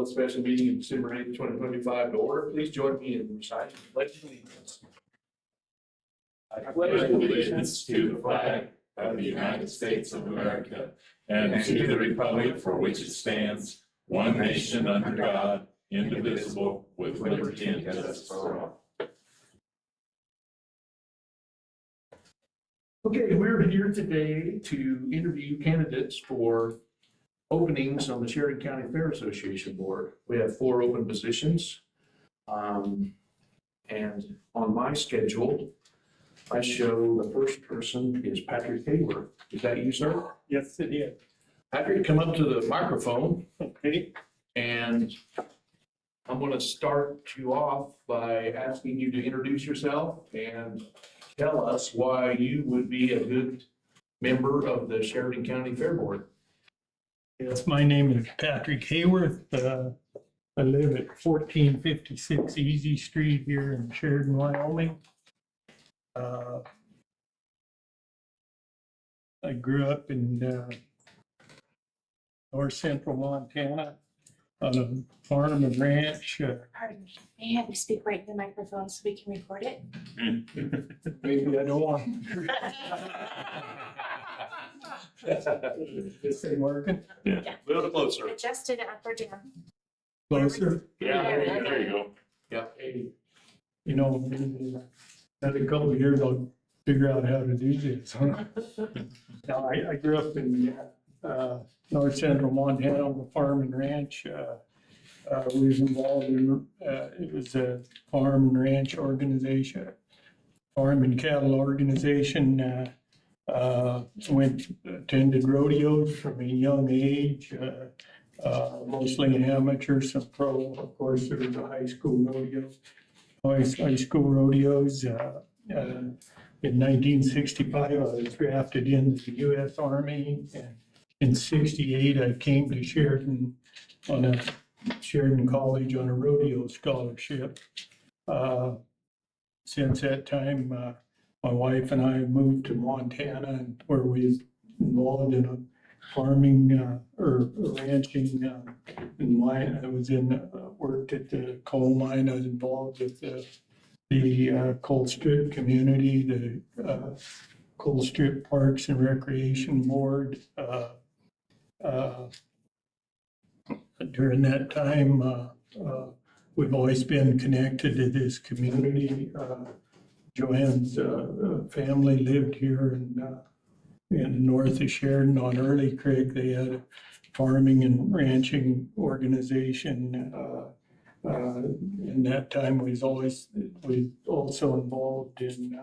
call the special meeting of December 8th, 2025 to order. Please join me in reciting the pledge of allegiance. I pledge allegiance to the flag of the United States of America and to the republic for which it stands, one nation under God, indivisible, with liberty and justice for all. Okay, we're here today to interview candidates for openings on the Sheridan County Fair Association Board. We have 4 open positions. And on my schedule, I show the first person is Patrick Hayworth. Is that you, sir? Yes, it is. Patrick, come up to the microphone, Okay. and I'm going to start you off by asking you to introduce yourself and tell us why you would be a good member of the Sheridan County Fair Board. Yes, my name is Patrick Hayworth. I live at 1456 Easy Street here in Sheridan, Wyoming. I grew up in north central Montana on a farm and ranch. Pardon me, may I have you speak right in the microphone so we can record it? Maybe I don't want. This ain't working. A little closer. Adjust it up or down. Closer. Yeah, There you go. Yeah. You know, in a couple of years, I'll figure out how to do this. Now, I grew up in north central Montana on a farm and ranch. We was involved in, it was a farm and ranch organization, farm and cattle organization. Attended rodeos from a young age, mostly amateur, some pro. Of course, there was a high school rodeo. High school rodeos. In 1965, I was drafted into the U.S. Army, and in '68, I came to Sheridan College on a rodeo scholarship. Since that time, my wife and I moved to Montana, and where we was involved in a farming or ranching in mine. I was worked at the coal mine. I was involved with the coal strip community, the coal strip parks and recreation board. During that time, we've always been connected to this community. Joanne's family lived here in north of Sheridan on Early Creek. They had a farming and ranching organization. In that time, we also involved in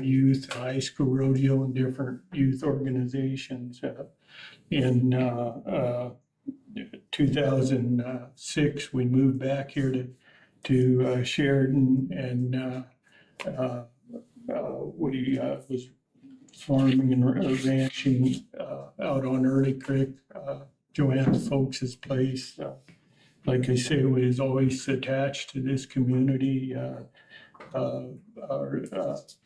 youth, high school rodeo, and different youth organizations. In 2006, we moved back here to Sheridan, and we was farming and ranching out on Early Creek, Joanne folks' place. Like I say, we was always attached to this community.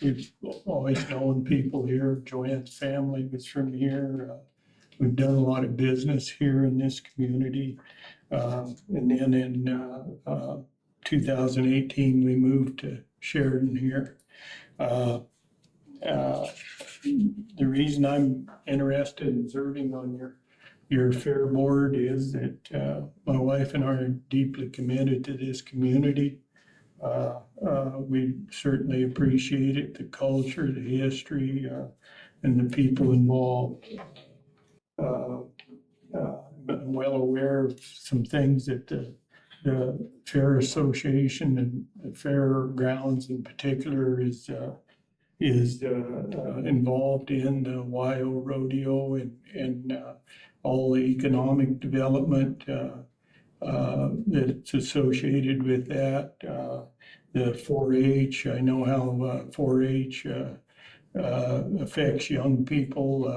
We've always known people here. Joanne's family was from here. We've done a lot of business here in this community. And then in 2018, we moved to Sheridan here. The reason I'm interested in serving on your fair board is that my wife and I are deeply committed to this community. We certainly appreciate it, the culture, the history, and the people involved. I'm well aware of some things that the Fair Association and the Fairgrounds in particular is involved in the WYO rodeo and all the economic development that's associated with that. The 4-H, I know how 4-H affects young people,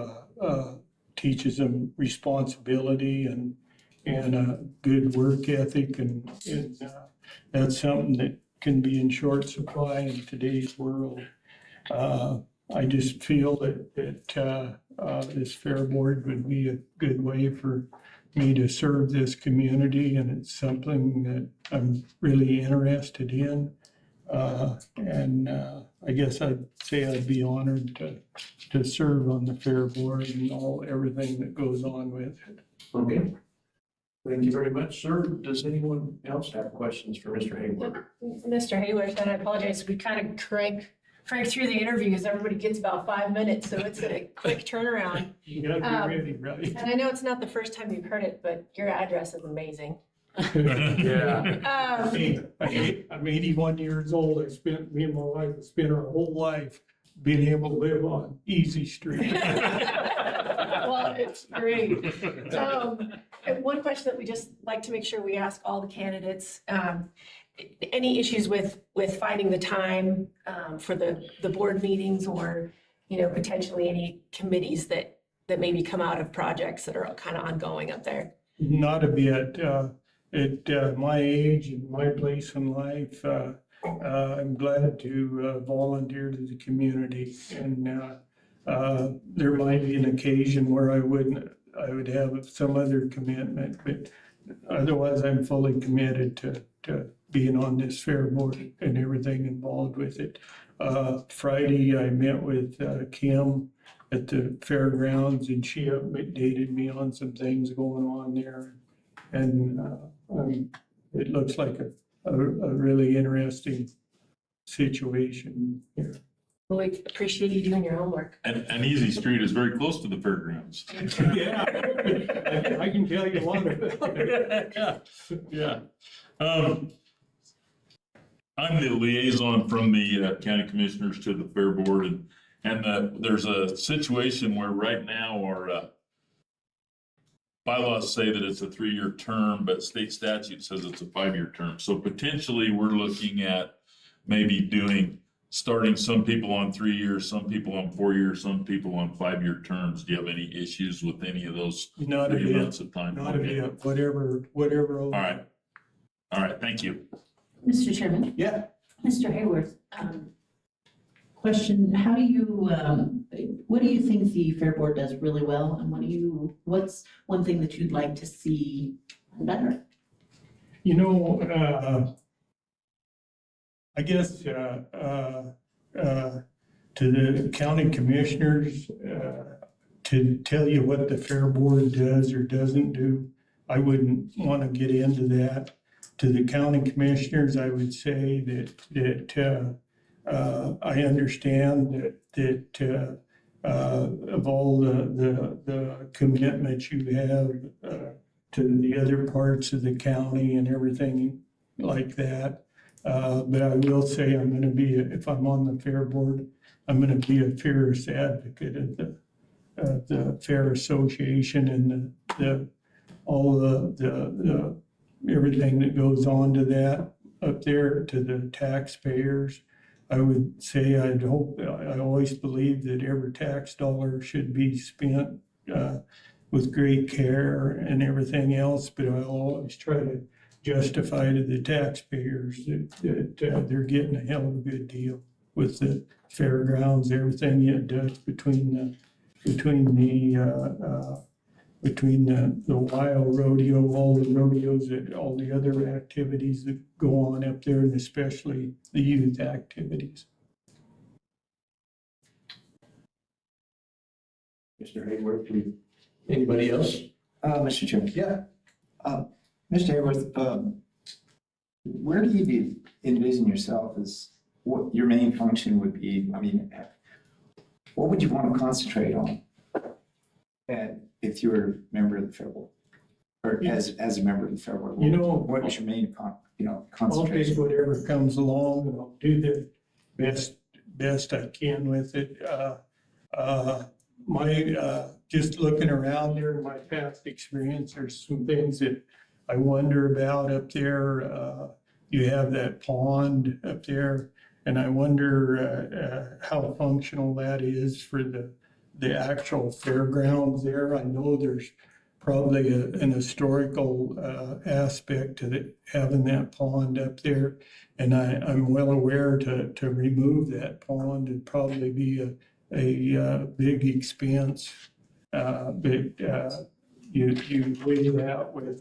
teaches them responsibility and a good work ethic, and that's something that can be in short supply in today's world. I just feel that this fair board would be a good way for me to serve this community, and it's something that I'm really interested in. I guess I'd say I'd be honored to serve on the Fair Board and everything that goes on with it. Okay. Thank you very much, sir. Does anyone else have questions for Mr. Hayward? Mr. Hayward, and I apologize, we kind of crank through the interviews. Everybody gets about 5 minutes, so it's a quick turnaround. You gotta be ready, right? And I know it's not the first time you've heard it, but your address is amazing. Yeah. I'm 81 years old. Me and my wife have spent our whole life being able to live on Easy Street. Well, it's great. And one question that we just like to make sure we ask all the candidates, any issues with finding the time for the board meetings, or, potentially any committees that maybe come out of projects that are kind of ongoing up there? Not a bit. At my age and my place in life, I'm glad to volunteer to the community. And there might be an occasion where I would have some other commitment, but otherwise I'm fully committed to being on this Fair Board and everything involved with it. Friday, I met with Kim at the fairgrounds, and she updated me on some things going on there. And it looks like a really interesting situation here. Well, we appreciate you doing your homework. And Easy Street is very close to the fairgrounds. Yeah, I can tell you one of it. Yeah. I'm the liaison from the county commissioners to the Fair Board, and there's a situation where right now our bylaws say that it's a 3-year term, but state statute says it's a 5-year term. So potentially we're looking at maybe starting some people on 3 years, some people on 4 years, some people on 5-year terms. Do you have any issues with any of those? Not a 3 bit. months of time? Not a Okay. bit, whatever. All right. All right. Thank you. Mr. Chairman? Yeah. Mr. Hayward, question, how do you, what do you think the Fair Board does really well? And what's one thing that you'd like to see better? I guess to the county commissioners, to tell you what the Fair Board does or doesn't do, I wouldn't want to get into that. To the county commissioners, I would say that I understand that of all the commitments you have to the other parts of the county and everything like that. But I will say I'm going to be, if I'm on the Fair Board, I'm going to be a fierce advocate of the Fair Association and all the everything that goes on to that up there to the taxpayers. I would say I always believe that every tax dollar should be spent with great care and everything else, but I always try to justify to the taxpayers that they're getting a hell of a good deal with the fairgrounds, everything it does between the wild rodeo, all the rodeos, all the other activities that go on up there, and especially the youth activities. Mr. Hayward, anybody else? Mr. Chairman. Yeah. Mr. Hayworth, where do you envision yourself as what your main function would be? I mean, what would you want to concentrate on if you were a member of the Fair Board, or as a member of the Fair Board? What is your main I'll take concentration? whatever comes along, and I'll do the best I can with it. Just looking around there in my past experience, there's some things that I wonder about up there. You have that pond up there, and I wonder how functional that is for the actual fairgrounds there. I know there's probably an historical aspect to having that pond up there, and I'm well aware to remove that pond would probably be a big expense. But you weigh that with,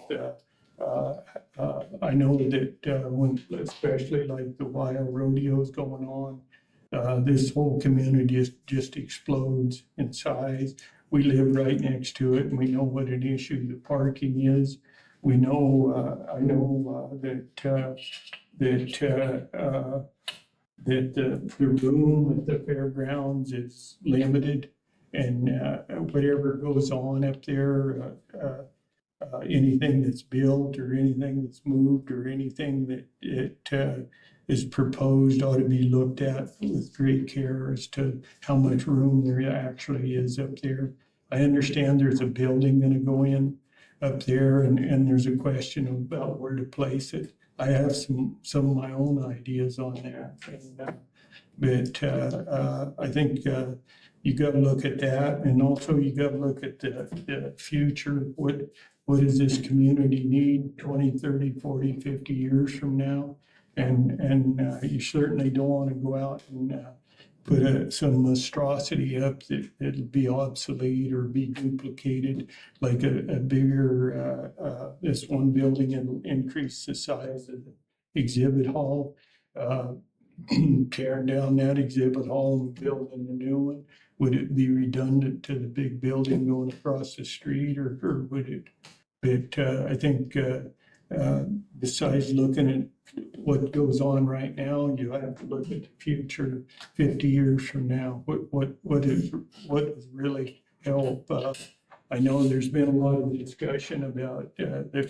I know that when, especially like the wild rodeos going on, this whole community just explodes in size. We live right next to it, and we know what an issue the parking is. We know, I know that the room at the fairgrounds is limited, and whatever goes on up there, anything that's built or anything that's moved or anything that is proposed ought to be looked at with great care as to how much room there actually is up there. I understand there's a building gonna go in up there, and there's a question about where to place it. I have some of my own ideas on that, but I think you got to look at that, and also you got to look at the future. What does this community need 20, 30, 40, 50 years from now? And you certainly don't want to go out and put some monstrosity up that'll be obsolete or be duplicated, like a bigger, this one building and increase the size of the exhibit hall. Tearing down that exhibit hall and building a new one, would it be redundant to the big building going across the street, or would it? But I think besides looking at what goes on right now, you have to look at the future 50 years from now. What is really help? I know there's been a lot of discussion about the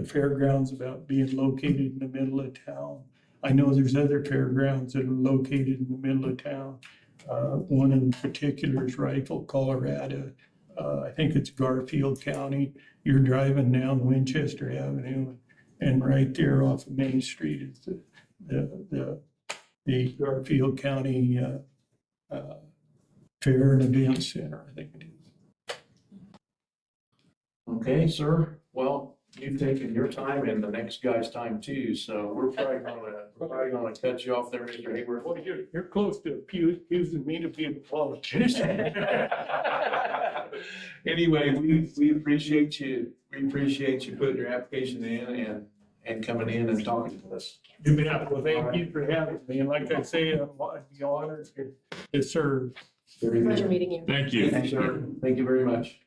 fairgrounds about being located in the middle of town. I know there's other fairgrounds that are located in the middle of town. One in particular is Rifle, Colorado. I think it's Garfield County. You're driving down Winchester Avenue, and right there off of Main Street is the Garfield County Fair and Event Center, I think it is. Okay, sir. Well, you've taken your time and the next guy's time too, so we're probably gonna cut you off there, Mr. Hayward. Well, you're close to accusing me to be a politician. Anyway, we appreciate you. We appreciate you putting your application in and coming in and talking to us. You bet. Well, thank you for having me. And like I say, I'd be honored to serve. Very Pleasure good. meeting you. Thank you. Thank you, sir. Thank you very much.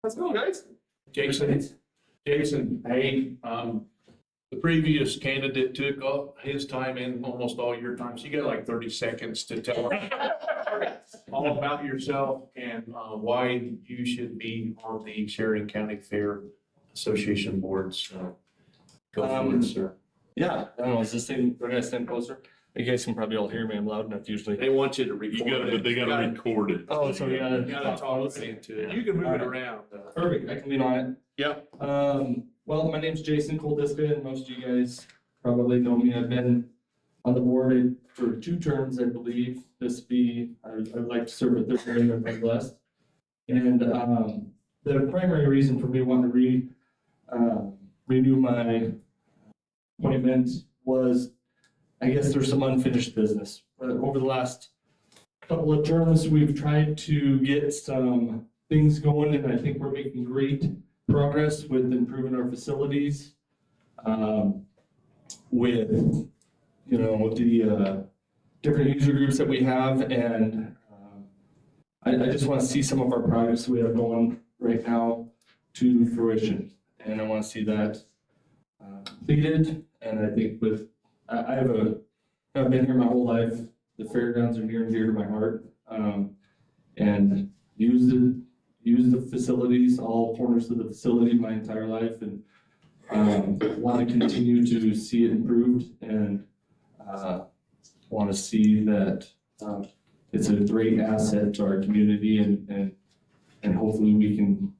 How's it going, guys? Jason, hey, the previous candidate took all his time and almost all your time, so you got like 30 seconds to tell us all about yourself and why you should be on the Sheridan County Fair Association board. So go for it, sir. Yeah, I don't know, is this thing, we're gonna stand closer? You guys can probably all hear me, I'm loud enough usually. They want you to You record gotta, it. they gotta record it. Oh, so we You gotta talk gotta. into it. You can move it around. Perfect, I can lean on it. Yep. Well, my name's Jason Koldiska, and most of you guys probably know me. I've been on the board for 2 terms, I believe. I would like to serve a 3rd term if I'm blessed. And the primary reason for me wanting to renew my appointment was, I guess there's some unfinished business. Over the last couple of terms, we've tried to get some things going, and I think we're making great progress with improving our facilities, with, you know, the different user groups that we have, and I just want to see some of our projects we have going right now to fruition, and I want to see that completed. And I think I've been here my whole life. The fairgrounds are near and dear to my heart, and use the facilities, all corners of the facility my entire life, and want to continue to see it improved, and want to see that it's a great asset to our community and hopefully we can,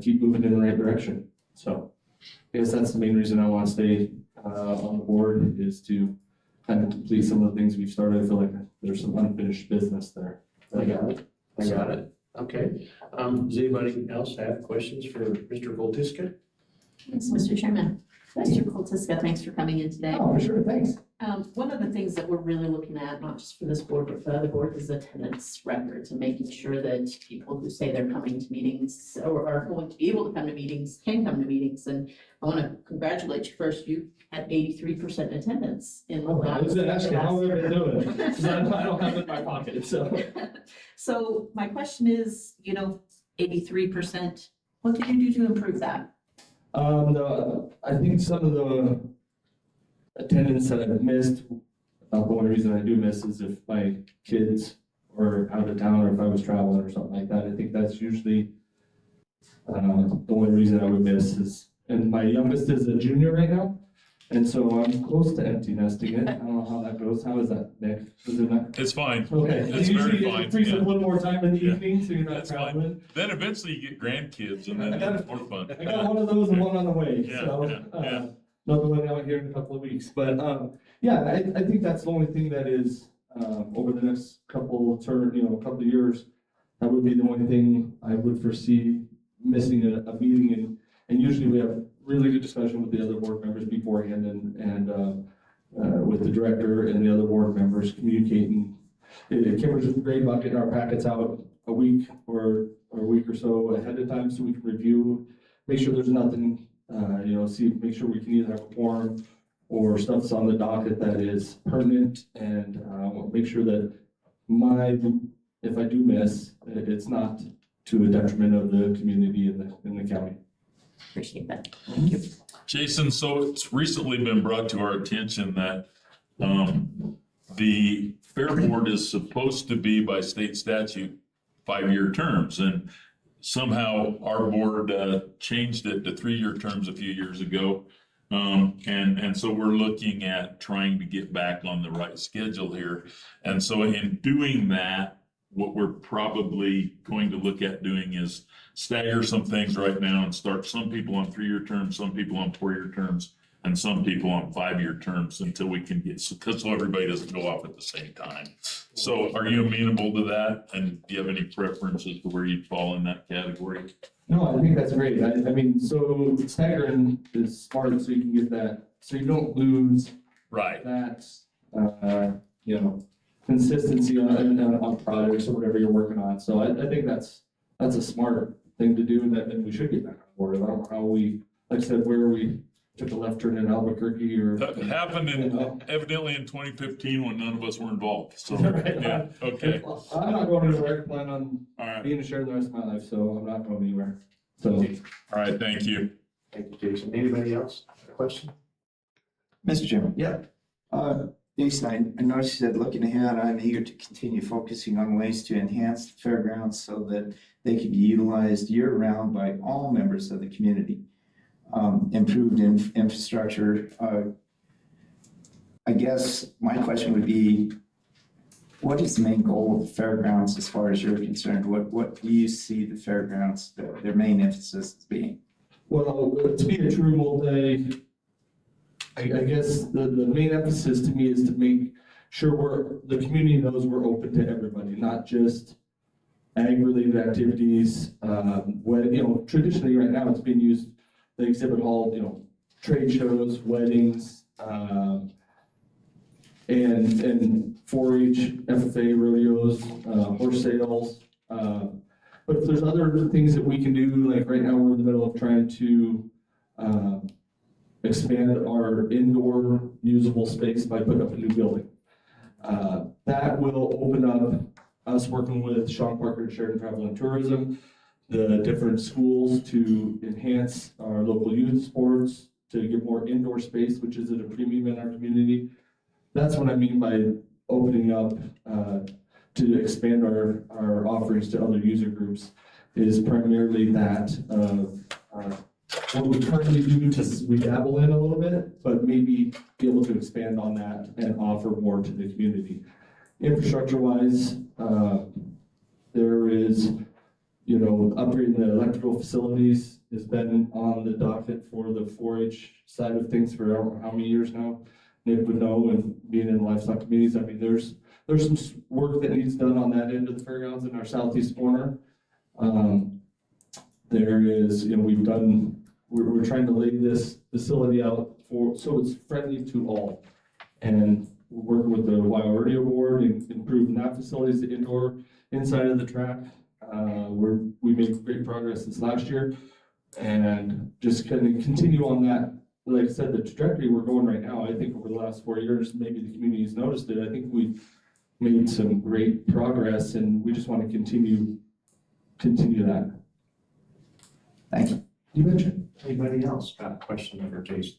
keep moving in the right direction. So I guess that's the main reason I want to stay on the board, is to kind of complete some of the things we've started. I feel like there's some unfinished business there. I got it. Okay. Does anybody else have questions for Mr. Voltiska? Thanks, Mr. Chairman. Mr. Koltiska, thanks for coming in today. Oh, for sure, thanks. One of the things that we're really looking at, not just for this board, but for other boards, is attendance records and making sure that people who say they're coming to meetings or are going to be able to come to meetings can come to meetings. And I want to congratulate you first. You had 83% attendance in the last. I was gonna ask you, how have I been doing? Because I don't have it in my pocket, so. So my question is, 83%, what did you do to improve that? I think some of the attendance that I've missed, the only reason I do miss is if my kids were out of town or if I was traveling or something like that. I think that's usually the only reason I would miss is, and my youngest is a junior right now. And so I'm close to empty nesting it. I don't know how that goes. How is that, Nick? Is it not? It's fine. Okay. It's Usually very it fine. frees Yeah. up a little more time in the Yeah. evening, so you're not That's fine. traveling. Then eventually you get grandkids and then it's more fun. I got one of those and one on the way, Yeah, so, yeah. another one out here in a couple of weeks, but, yeah, I think that's the only thing that is, over the next couple of years, that would be the only thing I would foresee missing a meeting, and usually we have really good discussion with the other board members beforehand and with the director and the other board members communicating. Kimber's great about getting our packets out a week or a week or so ahead of time so we can review, make sure there's nothing, make sure we can either have a quorum or stuff's on the docket that is pertinent, and make sure that if I do miss, it's not to a detriment of the community in the county. Appreciate that. Thank you. Jason, so it's recently been brought to our attention that the Fair Board is supposed to be by state statute 5-year terms, and somehow our board changed it to 3-year terms a few years ago. And so we're looking at trying to get back on the right schedule here. And so in doing that, what we're probably going to look at doing is stagger some things right now and start some people on 3-year terms, some people on 4-year terms, and some people on 5-year terms until we can get, so everybody doesn't go off at the same time. So are you amenable to that? And do you have any preferences to where you fall in that category? No, I think that's great. I mean, so staggering is smart so you can get that, so you don't lose Right. that, consistency on projects or whatever you're working on. So I think that's a smart thing to do, and we should get back on board. I don't know how we, like I said, where we took a left turn in Albuquerque or. That happened evidently in 2015 when none of us were involved. So, Right. yeah, okay. I'm not going anywhere. I plan on All right. being a share the rest of my life, so I'm not going anywhere. So. All right, thank you. Thank you, Jason. Anybody else have a question? Mr. Chairman. Yeah. Jason, I noticed you said, looking ahead, I'm eager to continue focusing on ways to enhance the fairgrounds so that they can be utilized year-round by all members of the community. Improved infrastructure. I guess my question would be, what is the main goal of the fairgrounds as far as you're concerned? What do you see the fairgrounds, their main emphasis as being? Well, to be a true I guess the main emphasis to me is to make sure the community knows we're open to everybody, not just ag-related activities. Traditionally right now it's being used, the exhibit hall, trade shows, weddings, and 4-H, FFA rodeos, horse sales. But if there's other things that we can do, like right now we're in the middle of trying to expand our indoor usable space by putting up a new building. That will open up us working with Sean Parker and Sheridan Travel and Tourism, the different schools to enhance our local youth sports, to get more indoor space, which is at a premium in our community. That's what I mean by opening up to expand our offerings to other user groups, is primarily that what we currently do, we dabble in a little bit, but maybe be able to expand on that and offer more to the community. Infrastructure wise, there is, upgrading the electrical facilities has been on the docket for the 4-H side of things for how many years now? Nick would know, and being in livestock communities, I mean, there's some work that needs done on that end of the fairgrounds in our southeast corner. There is, we're trying to lay this facility out so it's friendly to all. And we're working with the Ohio Rodeo Board and improving that facilities, the indoor, inside of the track. We made great progress this last year, and just kind of continue on that. Like I said, the trajectory we're going right now, I think over the last 4 years, maybe the community's noticed it. I think we've made some great progress, and we just want to continue that. Thank you. You mentioned, anybody else got a question for Jason?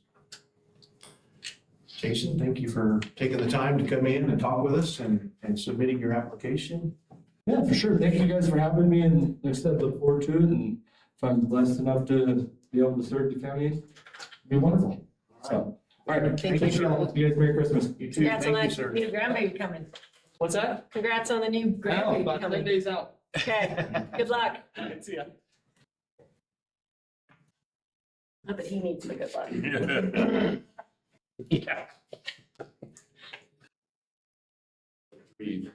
Jason, thank you for taking the time to come in and talk with us and submitting your application. Yeah, for sure. Thank you guys for having me, and like I said, look forward to it. And if I'm blessed enough to be able to serve the county, it'd be wonderful. So, all right. Thank Thank you all. You guys, Merry Christmas. You too. Congrats on Thank you, that sir. new grandbaby coming. What's that? Congrats on the new grandbaby About 10 coming. days out. Okay, good luck. See ya. Not that he needs the good luck. Yeah. Read.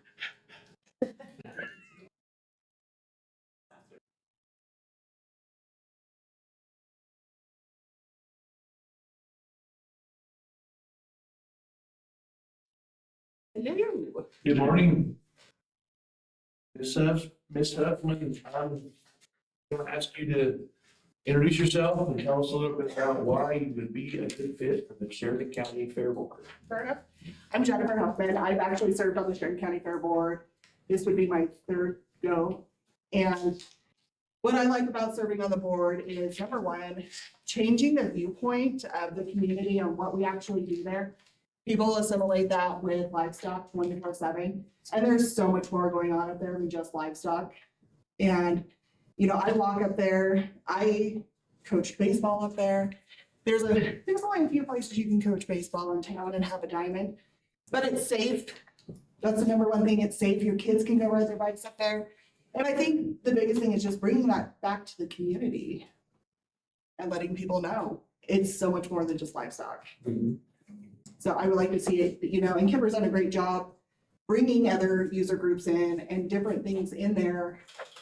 Hello. Good morning. Miss Huffman, I'm going to ask you to introduce yourself and tell us a little bit about why you would be a good fit for the Sheridan County Fair Board. Fair enough. I'm Jennifer Huffman. I've actually served on the Sheridan County Fair Board. This would be my third go. And what I like about serving on the board is, number one, changing the viewpoint of the community on what we actually do there. People assimilate that with livestock 24/7, and there's so much more going on up there than just livestock. And, I walk up there, I coach baseball up there. There's only a few places you can coach baseball in town and have a diamond, but it's safe. That's the number one thing. It's safe. Your kids can go ride their bikes up there. And I think the biggest thing is just bringing that back to the community and letting people know it's so much more than just livestock. So I would like to see it, and Kimber's done a great job bringing other user groups in and different things in there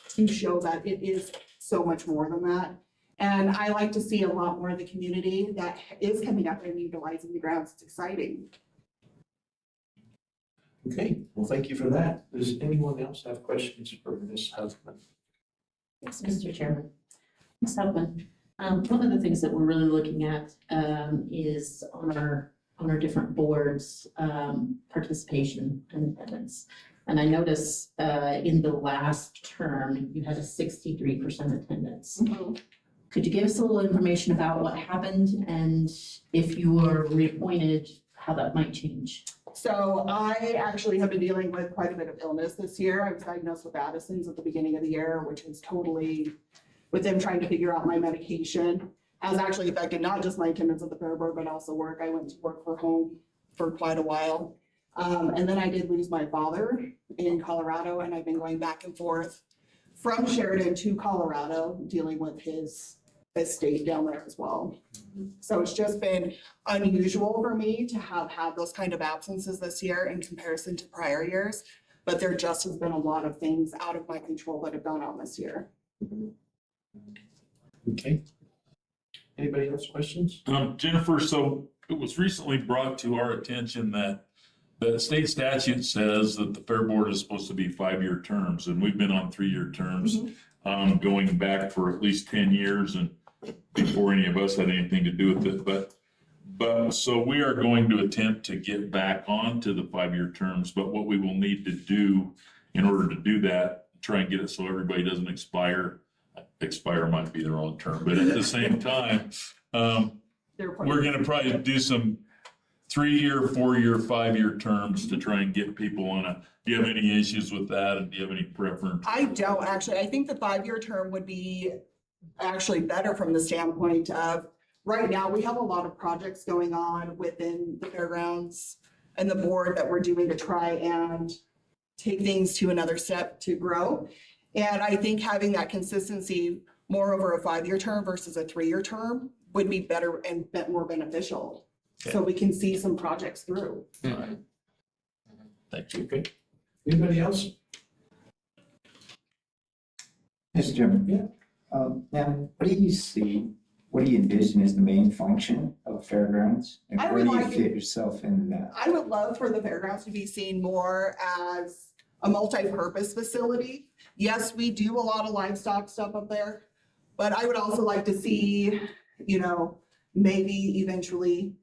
to show that it is so much more than that. And I like to see a lot more of the community that is coming up and utilizing the grounds. It's exciting. Okay, well, thank you for that. Does anyone else have questions for Ms. Huffman? Yes, Mr. Chairman. Ms. Huffman, one of the things that we're really looking at is on our different boards, participation and attendance. And I notice in the last term, you had a 63% attendance. Could you give us a little information about what happened, and if you were reappointed, how that might change? So I actually have been dealing with quite a bit of illness this year. I was diagnosed with Addison's at the beginning of the year, which was totally, with them trying to figure out my medication, has actually affected not just my attendance at the fair board, but also work. I went to work for home for quite a while. And then I did lose my father in Colorado, and I've been going back and forth from Sheridan to Colorado, dealing with his estate down there as well. So it's just been unusual for me to have had those kind of absences this year in comparison to prior years. But there just has been a lot of things out of my control that have gone on this year. Okay. Anybody else questions? Jennifer, so it was recently brought to our attention that the state statute says that the fair board is supposed to be 5-year terms, and we've been on 3-year terms, going back for at least 10 years, and before any of us had anything to do with it. But so we are going to attempt to get back onto the 5-year terms, but what we will need to do in order to do that, try and get it so everybody doesn't expire might be the wrong term, but at the same time, we're going to probably do some 3-year, 4-year, 5-year terms to try and get people on a. Do you have any issues with that, and do you have any preference? I don't actually. I think the 5-year term would be actually better from the standpoint of right now we have a lot of projects going on within the fairgrounds and the board that we're doing to try and take things to another step to grow. And I think having that consistency more over a 5-year term versus a 3-year term would be better and more beneficial. So we can see some projects through. Thank you. Okay. Anybody else? Mr. Chairman? Yeah. Now, what do you see, what do you envision as the main function of fairgrounds? And I where would do you like fit yourself into that? I would love for the fairgrounds to be seen more as a multi-purpose facility. Yes, we do a lot of livestock stuff up there, but I would also like to see, you know, maybe eventually,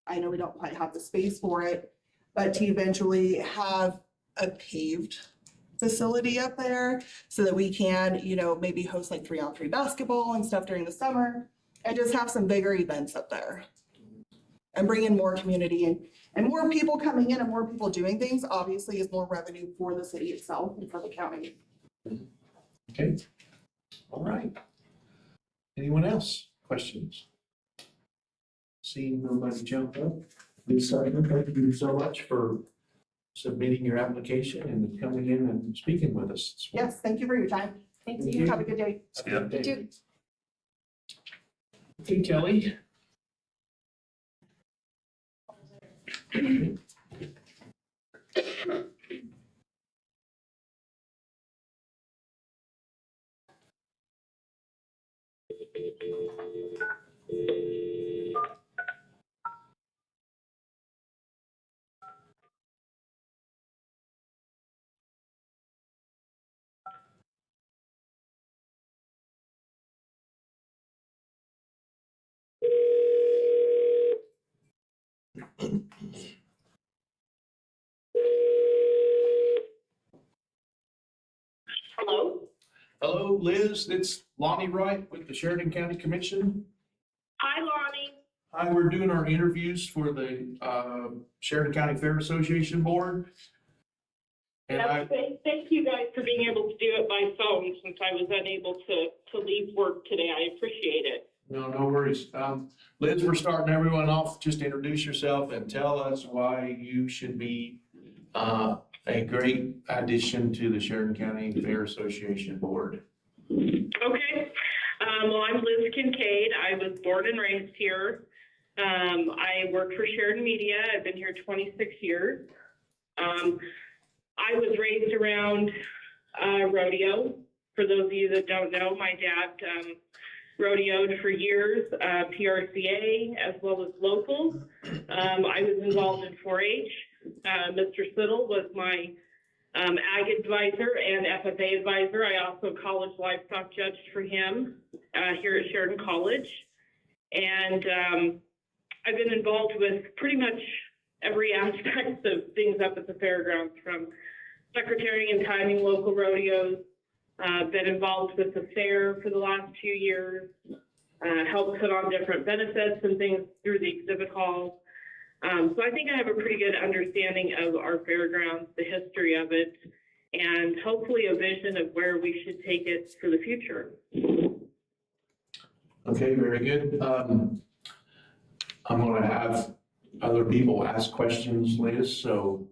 I know we don't quite have the space for it, but to eventually have a paved facility up there so that we can, you know, maybe host like 3-on-3 basketball and stuff during the summer and just have some bigger events up there. And bring in more community and more people coming in and more people doing things, obviously is more revenue for the city itself and for the county. Okay. All right. Anyone else? Questions? Seeing nobody jump up. Lisa, thank you so much for submitting your application and coming in and speaking with us this morning. Yes, thank you for your time. Thank Thank you. Have a good day. Yeah. Okay. Do- Okay, Kelly. Hello? Hello, Liz. It's Lonnie Wright with the Sheridan County Commission. Hi, Lonnie. Hi, we're doing our interviews for the Sheridan County Fair Association Board. And Thank you guys for being able to do it by phone since I was unable to leave work today. I appreciate it. No worries. Liz, we're starting everyone off. Just introduce yourself and tell us why you should be a great addition to the Sheridan County Fair Association Board. Okay. Well, I'm Liz Kincaid. I was born and raised here. I work for Sheridan Media. I've been here 26 years. I was raised around rodeo. For those of you that don't know, my dad rodeoed for years, PRCA as well as locals. I was involved in 4-H. Mr. Siddle was my ag advisor and FFA advisor. I also college livestock judged for him here at Sheridan College. And I've been involved with pretty much every aspect of things up at the fairgrounds, from secretary and timing local rodeos, been involved with the fair for the last few years, helped put on different benefits and things through the exhibit halls. So I think I have a pretty good understanding of our fairgrounds, the history of it, and hopefully a vision of where we should take it for the future. Okay, very good. I'm going to have other people ask questions, Liz, so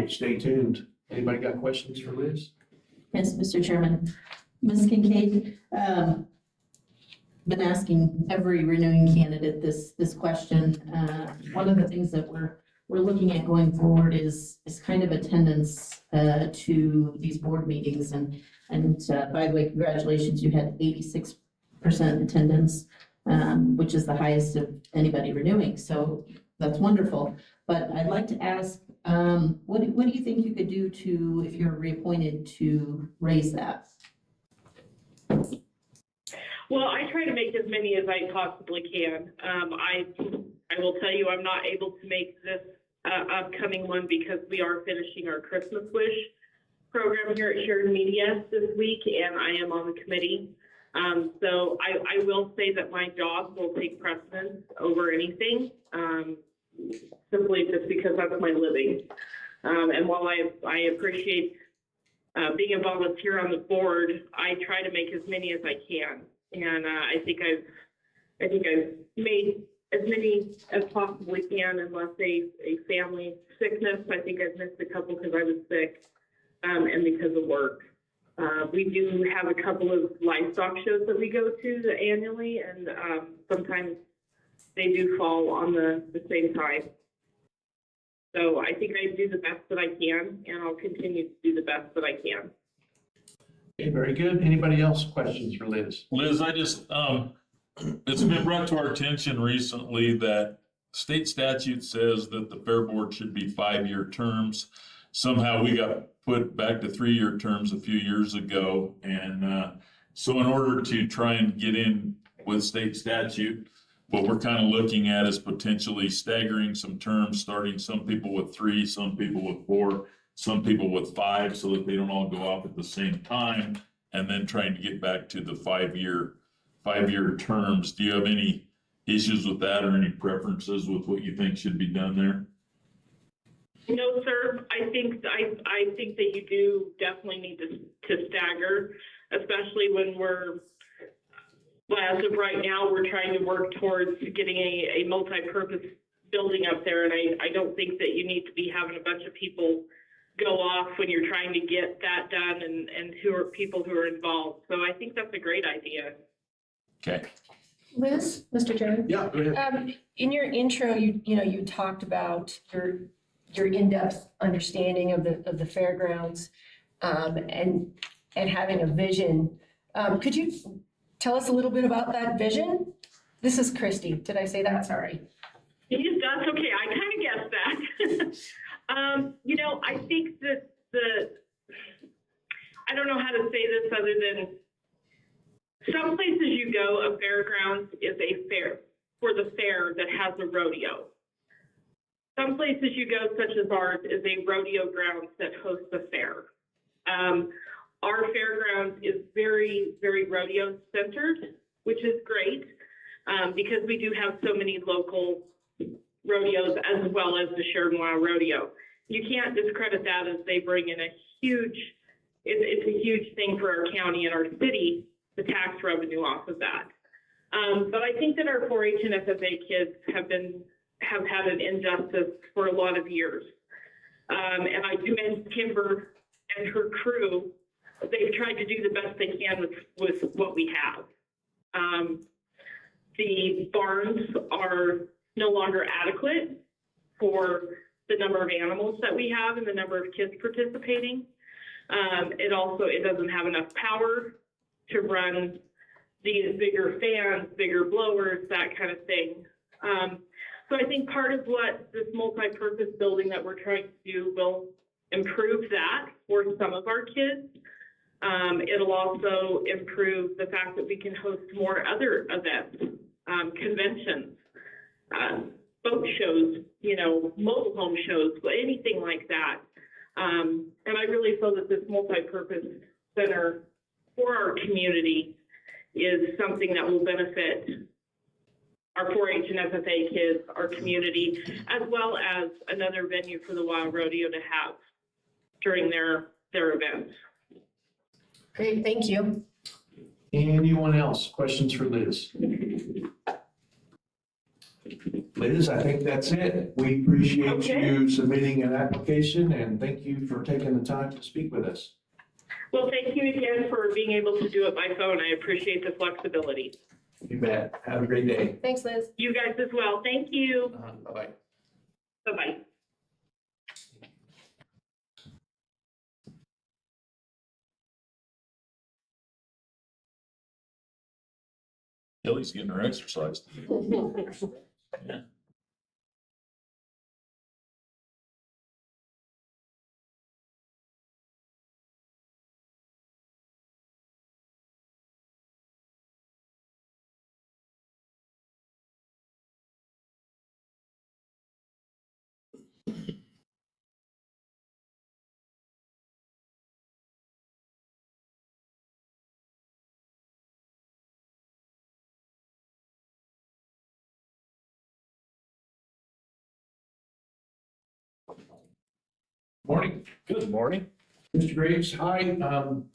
stay tuned. Anybody got questions for Liz? Yes, Mr. Chairman. Ms. Kincaid, been asking every renewing candidate this question. One of the things that we're looking at going forward is kind of attendance to these board meetings. And by the way, congratulations, you had 86% attendance, which is the highest of anybody renewing. So that's wonderful. But I'd like to ask, what do you think you could do to, if you're reappointed, to raise that? Well, I try to make as many as I possibly can. I will tell you, I'm not able to make this upcoming one because we are finishing our Christmas Wish program here at Sheridan Media this week, and I am on the committee. So I will say that my job will take precedence over anything, simply just because that's my living. And while I appreciate being a volunteer on the board, I try to make as many as I can. And I think I've made as many as possibly can unless a family sickness. I think I've missed a couple because I was sick, and because of work. We do have a couple of livestock shows that we go to annually, and sometimes they do fall on the same time. So I think I do the best that I can, and I'll continue to do the best that I can. Okay, very good. Anybody else questions for Liz? Liz, I just, it's been brought to our attention recently that state statute says that the fair board should be 5-year terms. Somehow we got put back to 3-year terms a few years ago. And so in order to try and get in with state statute, what we're kind of looking at is potentially staggering some terms, starting some people with 3, some people with 4, some people with 5, so that they don't all go off at the same time, and then trying to get back to the 5-year terms. Do you have any issues with that or any preferences with what you think should be done there? No, sir. I think that you do definitely need to stagger, especially when as of right now, we're trying to work towards getting a multi-purpose building up there, and I don't think that you need to be having a bunch of people go off when you're trying to get that done and who are people who are involved. So I think that's a great idea. Okay. Liz, Mr. Chairman? Yeah, go ahead. In your intro, you talked about your in-depth understanding of the fairgrounds, and having a vision. Could you tell us a little bit about that vision? This is Christy. Did I say that? Sorry. That's okay. I kind of guessed that. I think that I don't know how to say this other than some places you go, a fairgrounds is a fair for the fair that has a rodeo. Some places you go, such as ours, is a rodeo grounds that hosts a fair. Our fairgrounds is very, very rodeo centered, which is great because we do have so many local rodeos as well as the Sheridan Rodeo. You can't discredit that as they bring in it's a huge thing for our county and our city, the tax revenue off of that. But I think that our 4-H and FFA kids have had an injustice for a lot of years. And I commend Kimber and her crew. They've tried to do the best they can with what we have. The barns are no longer adequate for the number of animals that we have and the number of kids participating. It doesn't have enough power to run these bigger fans, bigger blowers, that kind of thing. So I think part of what this multi-purpose building that we're trying to do will improve that for some of our kids. It'll also improve the fact that we can host more other events, conventions, boat shows, mobile home shows, anything like that. And I really feel that this multi-purpose center for our community is something that will benefit our 4-H and FFA kids, our community, as well as another venue for the Wild Rodeo to have during their events. Great, thank you. Anyone else? Questions for Liz? Liz, I think that's it. We appreciate Okay. you submitting an application, and thank you for taking the time to speak with us. Well, thank you again for being able to do it by phone. I appreciate the flexibility. You bet. Have a great day. Thanks, Liz. You guys as well. Thank you. Bye-bye. Bye-bye. Kelly's getting her exercise. Yeah. Morning. Good morning. Mr. Graves, hi. I'm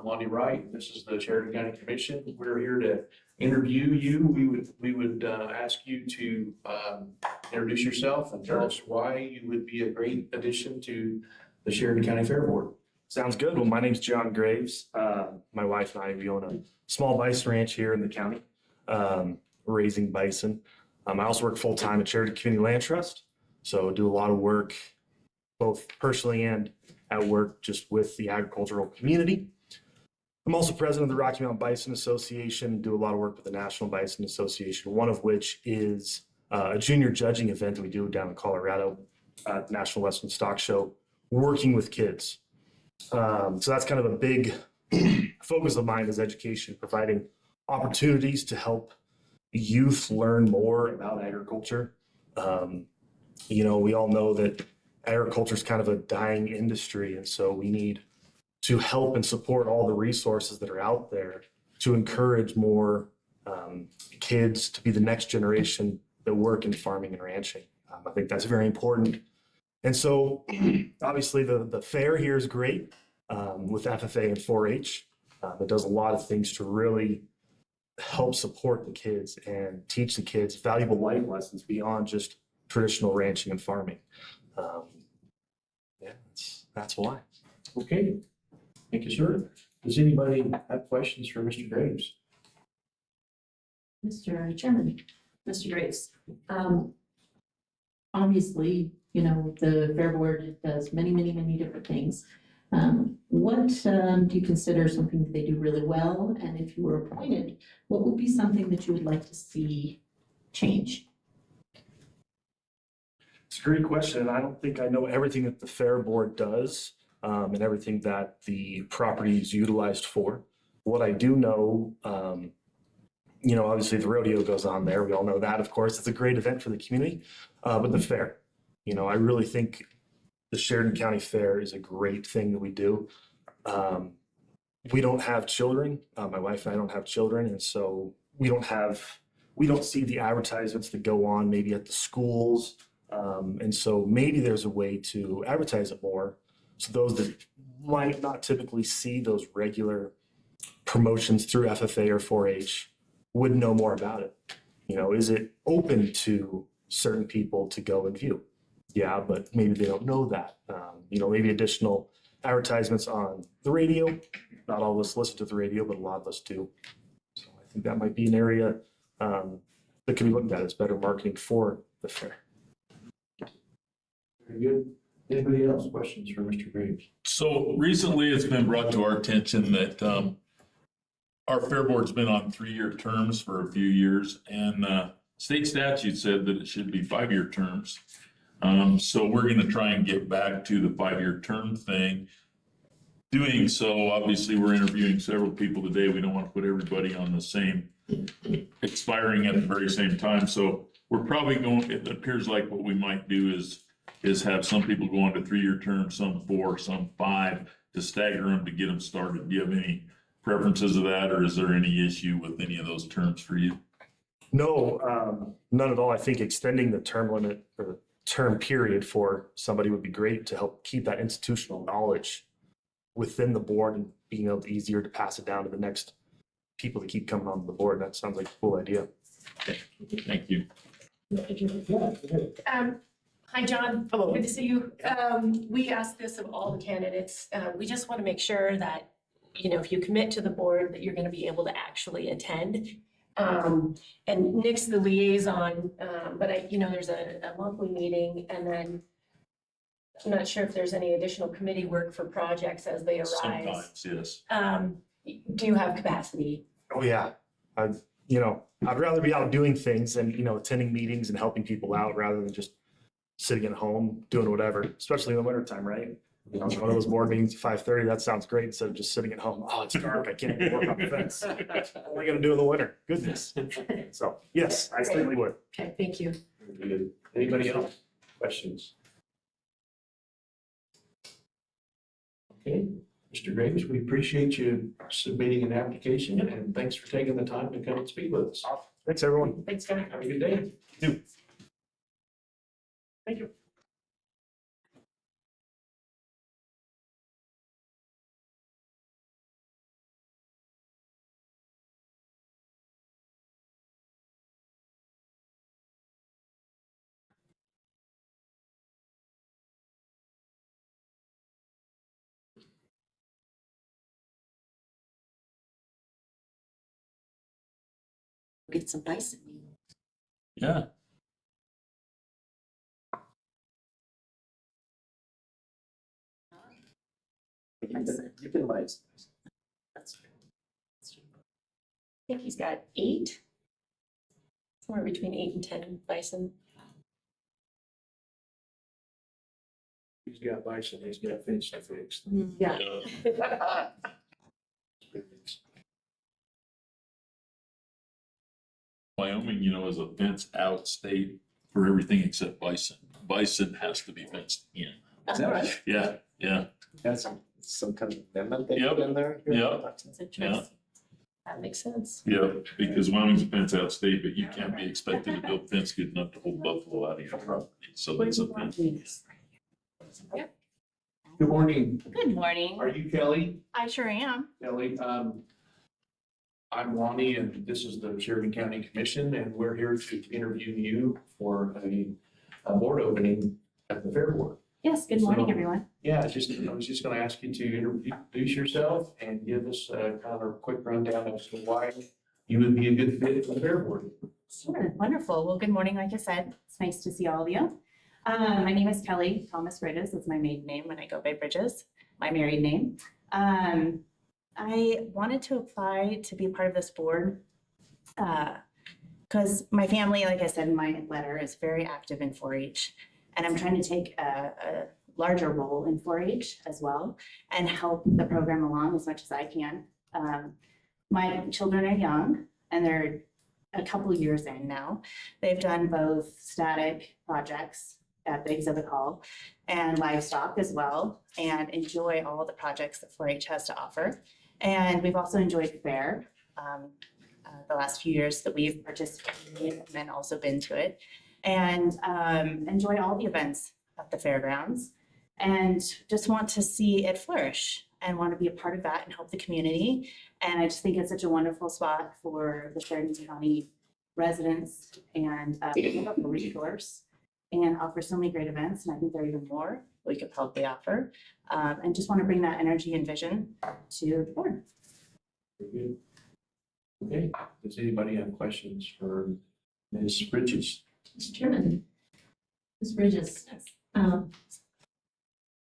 Lonnie Wright. This is the Sheridan County Commission. We're here to interview you, we would ask you to introduce yourself and tell us why you would be a great addition to the Sheridan County Fair Board. Sounds good. Well, my name's John Graves. My wife and I, we own a small bison ranch here in the county, raising bison. I also work full-time at Sheridan Community Land Trust. So do a lot of work, both personally and at work, just with the agricultural community. I'm also president of the Rocky Mountain Bison Association, do a lot of work with the National Bison Association, one of which is a junior judging event that we do down in Colorado at the National Western Stock Show, working with kids. So that's kind of a big focus of mine is education, providing opportunities to help youth learn more about agriculture. We all know that agriculture is kind of a dying industry, and so we need to help and support all the resources that are out there to encourage more kids to be the next generation that work in farming and ranching. I think that's very important. And so obviously the fair here is great with FFA and 4-H. It does a lot of things to really help support the kids and teach the kids valuable life lessons beyond just traditional ranching and farming. That's why. Okay, thank you, sir. Does anybody have questions for Mr. Graves? Mr. Chairman, Mr. Graves, obviously, the Fair Board does many, many, many different things. What do you consider something that they do really well? And if you were appointed, what would be something that you would like to see change? It's a great question, and I don't think I know everything that the Fair Board does and everything that the property is utilized for. What I do know, obviously the rodeo goes on there. We all know that, of course. It's a great event for the community, but the fair, I really think the Sheridan County Fair is a great thing that we do. We don't have children. My wife and I don't have children, and so we don't see the advertisements that go on maybe at the schools. And so maybe there's a way to advertise it more. So those that might not typically see those regular promotions through FFA or 4-H would know more about it. Is it open to certain people to go and view? Yeah, but maybe they don't know that. Maybe additional advertisements on the radio. Not all of us listen to the radio, but a lot of us do. So I think that might be an area that can be looked at as better marketing for the fair. Very good. Anybody else questions for Mr. Graves? So recently, it's been brought to our attention that our fair board's been on 3-year terms for a few years, and state statute said that it should be 5-year terms. So we're going to try and get back to the 5-year term thing. Doing so, obviously, we're interviewing several people today. We don't want to put everybody on the same, expiring at the very same time. So we're probably going, it appears like what we might do is have some people go on to 3-year terms, some 4, some 5, to stagger them to get them started. Do you have any preferences of that, or is there any issue with any of those terms for you? No, none at all. I think extending the term limit or term period for somebody would be great to help keep that institutional knowledge within the board and being able to easier to pass it down to the next people that keep coming on the board. That sounds like a cool idea. Thank you. Hi, John. Hello. Good to see you. We asked this of all the candidates. We just want to make sure that, if you commit to the board, that you're going to be able to actually attend. And Nick's the liaison, but there's a monthly meeting, and then I'm not sure if there's any additional committee work for projects as they arise. Sometimes, yes. Do you have capacity? Oh yeah. I'd rather be out doing things and, attending meetings and helping people out rather than just sitting at home doing whatever, especially in the wintertime, right? One of those board meetings at 5:30, that sounds great instead of just sitting at home. Oh, it's dark. I can't even work on the fence. What am I going to do in the winter? Goodness. So yes, I certainly would. Okay, thank you. Very good. Anybody else? Questions? Okay, Mr. Graves, we appreciate you submitting an application, and thanks for taking the time to come and speak with us. Thanks, everyone. Thanks, John. Have a good day. You too. Thank you. get some bison. Yeah. You can like. That's I think he's got 8. Somewhere between 8 and 10 bison. He's got bison, he's got fence to fix. Yeah. Wyoming, is a fenced out state for everything except bison. Bison has to be fenced in. Is that right? Yeah, yeah. That's some kind of amendment they Yep. put in there? Yep. That's interesting. That makes sense. Yeah, because Wyoming's a fence out state, but you can't be expected to build fence good enough to hold buffalo out of your property. So it's a fence. Good morning. Good morning. Are you Kelly? I sure am. Kelly, I'm Lonnie and this is the Sheridan County Commission and we're here to interview you for a board opening at the Fair Board. Yes, good morning, everyone. Yeah, I was just gonna ask you to introduce yourself and give us kind of a quick rundown as to why you would be a good fit for the Fair Board. Sure, wonderful. Well, good morning, like I said. It's nice to see all of you. My name is Kelly Thomas Bridges. That's my maiden name when I go by Bridges, my married name. I wanted to apply to be part of this board because my family, like I said in my letter, is very active in 4-H. And I'm trying to take a larger role in 4-H as well and help the program along as much as I can. My children are young and they're a couple years in now. They've done both static projects at the exhibit hall and livestock as well, and enjoy all the projects that 4-H has to offer. And we've also enjoyed fair the last few years that we've participated and then also been to it, and enjoy all the events at the fairgrounds and just want to see it flourish and want to be a part of that and help the community. And I just think it's such a wonderful spot for the Sheridan County residents and a wonderful resource and offer so many great events. And I think there are even more we could probably offer. And just want to bring that energy and vision to the board. Very good. Okay, does anybody have questions for Ms. Bridges? Mr. Chairman, Ms. Bridges,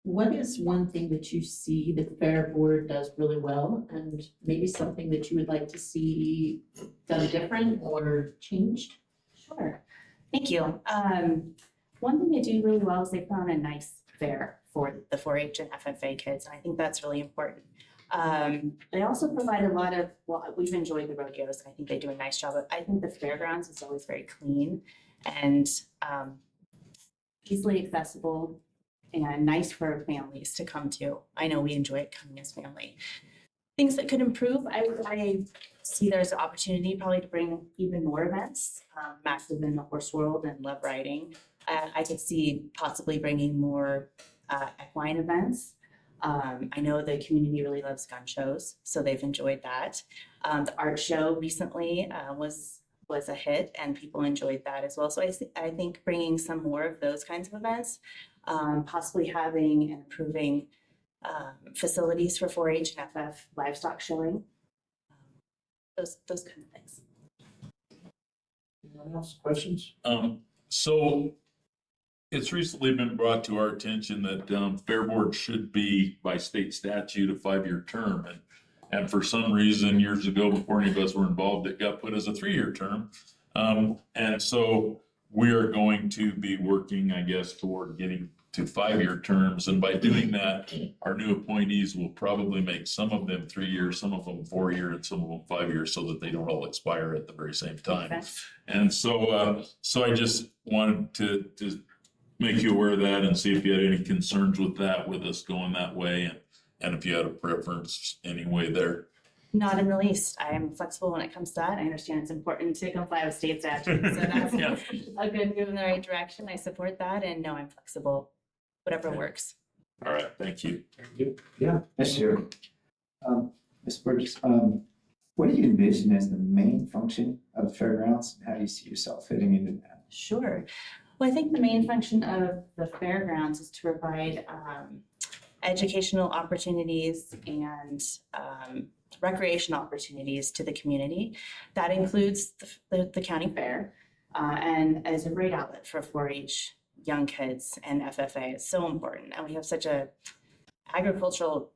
what is one thing that you see the Fair Board does really well and maybe something that you would like to see done different or changed? Sure, thank you. One thing they do really well is they put on a nice fair for the 4-H and FFA kids, and I think that's really important. They also provide a lot of, well, we've enjoyed the rodeos, and I think they do a nice job. I think the fairgrounds is always very clean and easily accessible and nice for families to come to. I know we enjoy it coming as family. Things that could improve, I see there's an opportunity probably to bring even more events. I'm active in the horse world and love riding. I could see possibly bringing more equine events. I know the community really loves gun shows, so they've enjoyed that. The art show recently was a hit and people enjoyed that as well. So I think bringing some more of those kinds of events, possibly having and improving facilities for 4-H and FF livestock showing, those kind of things. Anyone else, questions? So it's recently been brought to our attention that Fair Board should be by state statute a 5-year term. And for some reason, years ago, before any of us were involved, it got put as a 3-year term. And so we are going to be working, I guess, toward getting to 5-year terms. And by doing that, our new appointees will probably make some of them 3 years, some of them 4 years, and some of them 5 years, so that they don't all expire at the very same time. Okay. And so, so I just wanted to make you aware of that and see if you had any concerns with that, with us going that way, and if you had a preference anyway there. Not in the least. I am flexible when it comes to that. I understand it's important to comply with state statutes, so that's Yeah. a good move in the right direction. I support that, and no, I'm flexible, whatever works. All right, thank you. Yeah. Yes, sir. Ms. Bridges, what do you envision as the main function of the fairgrounds? How do you see yourself fitting into that? Sure. Well, I think the main function of the fairgrounds is to provide educational opportunities and recreational opportunities to the community. That includes the county fair and as a great outlet for 4-H young kids and FFA. It's so important. And we have such a agricultural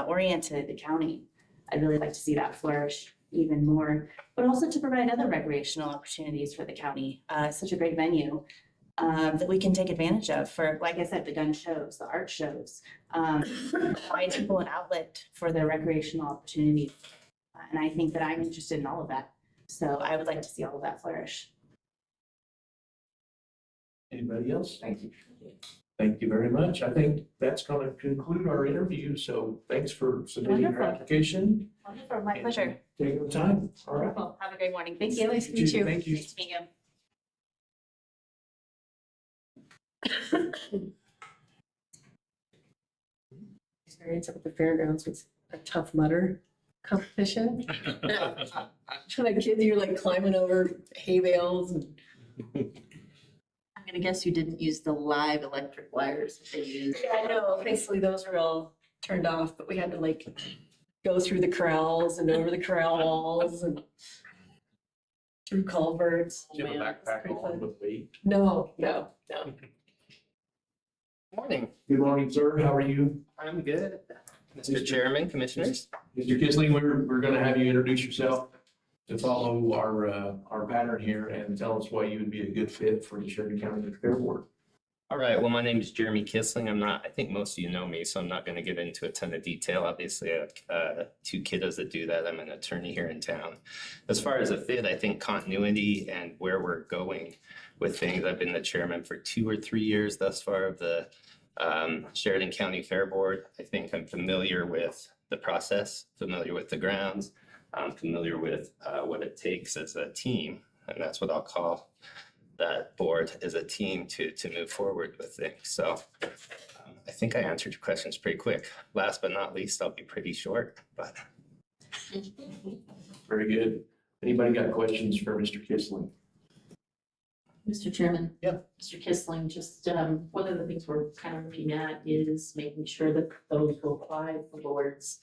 oriented county. I'd really like to see that flourish even more, but also to provide other recreational opportunities for the county. It's such a great venue that we can take advantage of for, like I said, the gun shows, the art shows, provide people an outlet for their recreational opportunities. And I think that I'm interested in all of that. So I would like to see all of that flourish. Anybody else? Thank you. Thank you very much. I think that's going to conclude our interview. So thanks for submitting your Wonderful. application. Wonderful, my pleasure. Taking the time. All right. Wonderful. Have a great morning. Thank you. Nice to meet you. Thank you. Nice to meet you. Experience up at the fairgrounds was a Tough Mudder competition. So like kids, you're like climbing over hay bales and. I'm gonna guess you didn't use the live electric wires that they use. Yeah, I know, thankfully those were all turned off, but we had to like go through the corrals and over the corral walls and through culverts. Do you have a Man, it's backpack pretty along fun. with weight? No. Morning, Good morning, sir. How are you? I'm good. Mr. Chairman, Commissioners. Mr. Kisling, we're going to have you introduce yourself to follow our pattern here and tell us why you would be a good fit for the Sheridan County Fair Board. All right, well, my name is Jeremy Kisling. I think most of you know me, so I'm not going to get into a ton of detail. Obviously, I have 2 kiddos that do that. I'm an attorney here in town. As far as a fit, I think continuity and where we're going with things. I've been the chairman for 2 or 3 years thus far of the Sheridan County Fair Board. I think I'm familiar with the process, familiar with the grounds. I'm familiar with what it takes as a team, and that's what I'll call that board, as a team to move forward with things. So I think I answered your questions pretty quick. Last but not least, I'll be pretty short, but. Very good. Anybody got questions for Mr. Kisling? Mr. Chairman? Yeah. Mr. Kisling, just, one of the things we're kind of looking at is making sure that those who apply for boards,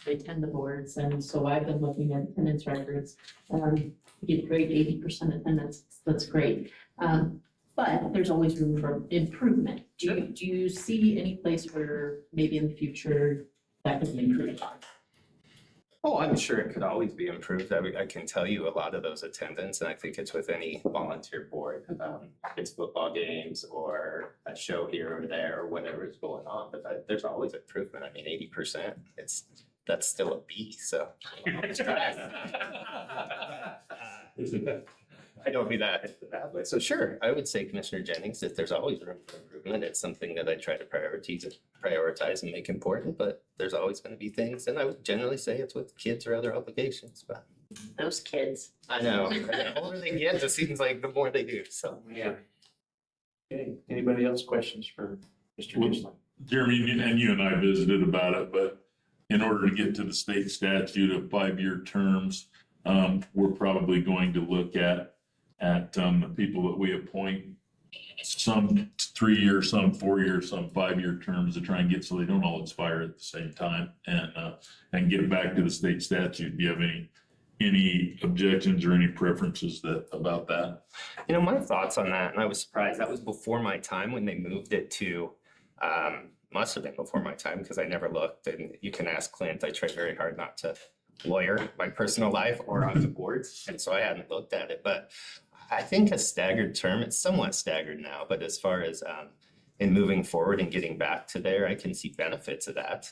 they attend the boards, and so I've been looking at attendance records. You get a great 80% attendance, that's great. But there's always room for improvement. Do you see any place where maybe in the future that can be improved on? Oh, I'm sure it could always be improved. I can tell you a lot of those attendance, and I think it's with any volunteer board. It's football games or a show here or there or whatever is going on, but there's always improvement. I mean, 80%, that's still a B, so. I don't mean that way. So sure, I would say, Commissioner Jennings, that there's always room for improvement. It's something that I try to prioritize and make important, but there's always going to be things. And I would generally say it's with kids or other obligations, but. Those kids. I know. The older they get, it seems like the more they do, so. Yeah. Okay, anybody else questions for Mr. Kisling? Jeremy, and you and I visited about it, but in order to get to the state statute of 5-year terms, we're probably going to look at the people that we appoint, some 3-year, some 4-year, some 5-year terms to try and get so they don't all expire at the same time and get back to the state statute. Do you have any objections or any preferences about that? You know, my thoughts on that, and I was surprised, that was before my time when they moved it to, must have been before my time because I never looked, and you can ask Clint. I tried very hard not to lawyer my personal life or on the boards, and so I hadn't looked at it, but I think a staggered term, it's somewhat staggered now, but as far as in moving forward and getting back to there, I can see benefits of that.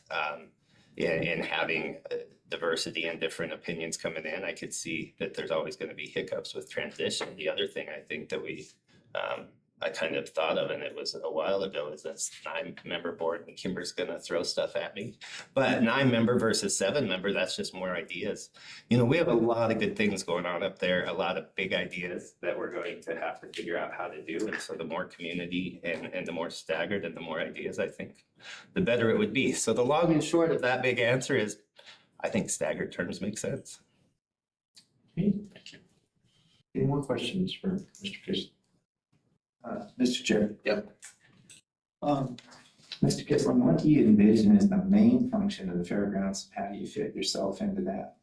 In having diversity and different opinions coming in, I could see that there's always going to be hiccups with transition. The other thing I think that I kind of thought of, and it was a while ago, is this 9-member board, and Kimber's going to throw stuff at me. But 9-member versus 7-member, that's just more ideas. You know, we have a lot of good things going on up there, a lot of big ideas that we're going to have to figure out how to do. And so the more community and the more staggered and the more ideas, I think, the better it would be. So the long and short of that big answer is, I think staggered terms make sense. Okay. Any more questions for Mr. Kisling? Mr. Chair. Yep. Mr. Kissling, what do you envision as the main function of the fairgrounds? How do you fit yourself into that?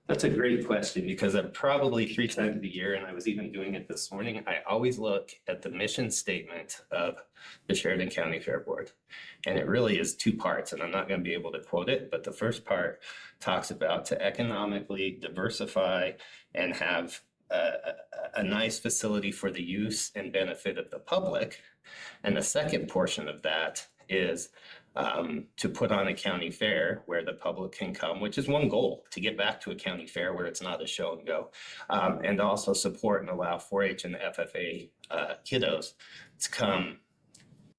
That's a great question because I'm probably 3 times a year, and I was even doing it this morning. I always look at the mission statement of the Sheridan County Fair Board. And it really is 2 parts, and I'm not going to be able to quote it, but the first part talks about to economically diversify and have a nice facility for the use and benefit of the public. And the second portion of that is to put on a county fair where the public can come, which is one goal, to get back to a county fair where it's not a show and go, and also support and allow 4-H and FFA kiddos to come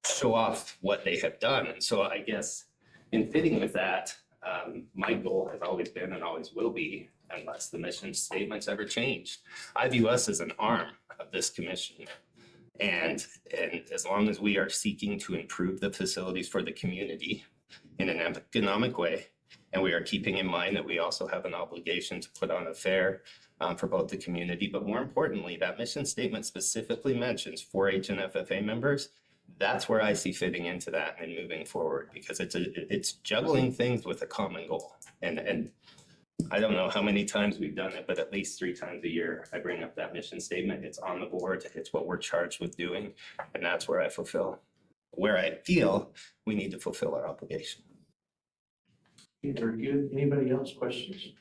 show off what they have done. And so I guess in fitting with that, my goal has always been and always will be, unless the mission statements ever change, I view us as an arm of this commission. And as long as we are seeking to improve the facilities for the community in an economic way, and we are keeping in mind that we also have an obligation to put on a fair for both the community, but more importantly, that mission statement specifically mentions 4-H and FFA members. That's where I see fitting into that and moving forward, because it's juggling things with a common goal. And I don't know how many times we've done it, but at least 3 times a year, I bring up that mission statement. It's on the board. It's what we're charged with doing. And that's where I feel we need to fulfill our obligation. Okay, very good. Anybody else questions?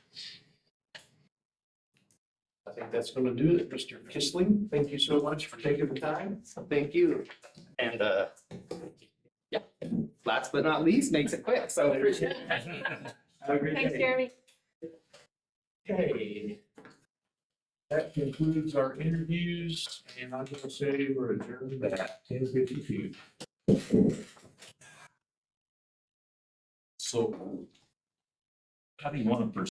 I think that's going to do it. Mr. Kissling, thank you so much for taking the time. So thank you. And yeah, last but not least, makes it quick. So appreciate it. Have a great Thanks, day. Jeremy. Okay. That concludes our interviews, and I'm going to say we're adjourned at 10:52. So how do you want to proceed?